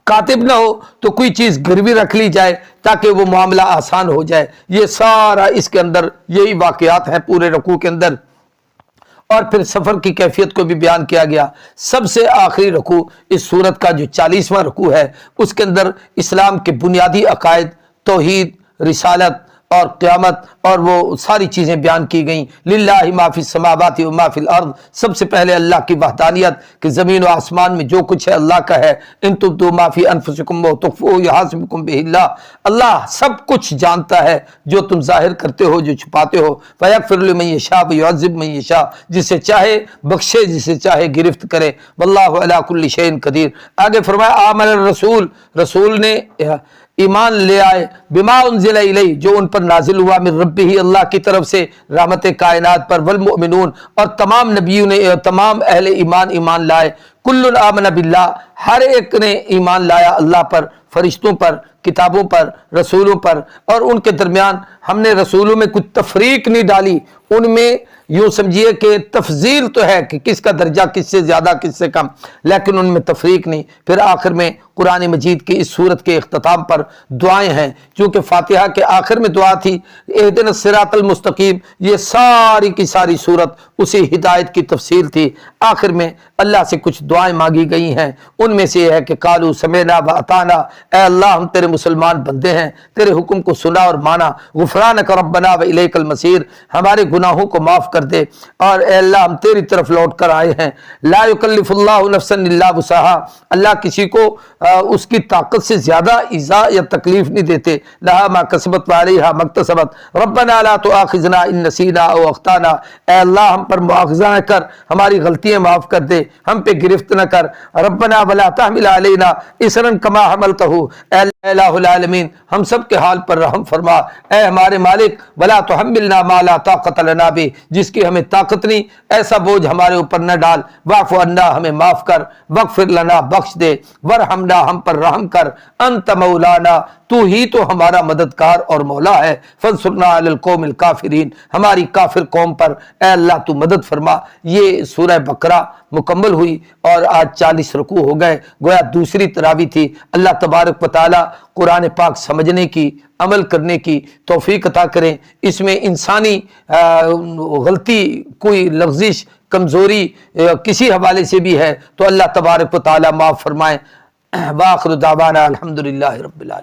Speaker 1: کاتب نہ ہو تو کوئی چیز گروی رکھ لی جائے تاکہ وہ معاملہ آسان ہو جائے۔ یہ سارا اس کے اندر یہی واقعات ہیں پورے رکوع کے اندر۔ اور پھر سفر کی کیفیت کو بھی بیان کیا گیا۔ سب سے آخری رکوع اس سورت کا جو 40واں رکوع ہے، اس کے اندر اسلام کے بنیادی عقائد، توحید، رسالت اور قیامت اور وہ ساری چیزیں بیان کی گئیں۔ للہ ما فی السماوات و ما فی الارض، سب سے پہلے اللہ کی وحدانیت کہ زمین و آسمان میں جو کچھ ہے اللہ کا ہے۔ ان تبدوا ما فی انفسکم و تخفوہ یحاسبکم بہ اللہ، اللہ سب کچھ جانتا ہے جو تم ظاہر کرتے ہو، جو چھپاتے ہو۔ فیغفر لمن یشاء ویعذب من یشاء، جسے چاہے بخشے، جسے چاہے گرفت کرے۔ واللہ علی کل شیء قدیر۔ آگے فرمایا آمن الرسول، رسول نے ایمان لے آئے، بما انزل الیہ، جو ان پر نازل ہوا، من ربہ، اللہ کی طرف سے، رحمت کائنات پر، والمؤمنون، اور تمام نبیوں نے، تمام اہل ایمان لائے۔ کل آمن باللہ، ہر ایک نے ایمان لایا اللہ پر، فرشتوں پر، کتابوں پر، رسولوں پر، اور ان کے درمیان ہم نے رسولوں میں کچھ تفریق نہیں ڈالی، ان میں یوں سمجھیے کہ تفضیل تو ہے کہ کس کا درجہ کس سے زیادہ کس سے کم، لیکن ان میں تفریق نہیں۔ پھر آخر میں قرآن مجید کی اس سورت کے اختتام پر دعائیں ہیں، چونکہ فاتحہ کے آخر میں دعا تھی اہدنا الصراط المستقیم، یہ ساری کی ساری سورت اسی ہدایت کی تفصیل تھی۔ آخر میں اللہ سے کچھ دعائیں مانگی گئی ہیں، ان میں سے یہ ہے کہ قالوا سمعنا واطعنا، اے اللہ ہم تیرے مسلمان بندے ہیں، تیرے حکم کو سنا اور مانا، غفرانک ربنا والیک المصیر، ہمارے گناہوں کو معاف کر دے، اور اے اللہ ہم تیری طرف لوٹ کر آئے ہیں۔ لا یکلف اللہ نفسا الا وسعها، اللہ کسی کو اس کی طاقت سے زیادہ ایذا یا تکلیف نہیں دیتے۔ لہا ما کسبت وعلیہا ما اکتسبت، ربنا لا تؤاخذنا ان نسینا او اخطانا، اے اللہ ہم پر مؤاخذہ نہ کر، ہماری غلطیاں معاف کر دے، ہم پہ گرفت نہ کر۔ ربنا ولا تحمل علینا اصرا کما حملتہ، اے الہ العالمین ہم سب کے حال پر رحم فرما، اے ہمارے مالک، ولا تحملنا ما لا طاقت لنا بہ، جس کی ہمیں طاقت نہیں ایسا بوجھ ہمارے اوپر نہ ڈال۔ واعف عنا، ہمیں معاف کر، واغفر لنا، بخش دے، ورحمنا، ہم پر رحم کر، انت مولانا، تو ہی تو ہمارا مددگار اور مولا ہے، فانصرنا علی القوم الکافرین، ہماری کافر قوم پر اے اللہ تو مدد فرما۔ یہ سورہ بقرہ مکمل ہوئی اور آج 40 رکوع ہو گئے، گویا دوسری تراویح تھی۔ اللہ تبارک و تعالی قرآن پاک سمجھنے کی، عمل کرنے کی توفیق عطا کریں۔ اس میں انسانی غلطی، کوئی لغزش، کمزوری کسی حوالے سے بھی ہے تو اللہ تبارک و تعالی معاف فرمائے۔ وآخر دعوانا الحمدللہ رب العالمین۔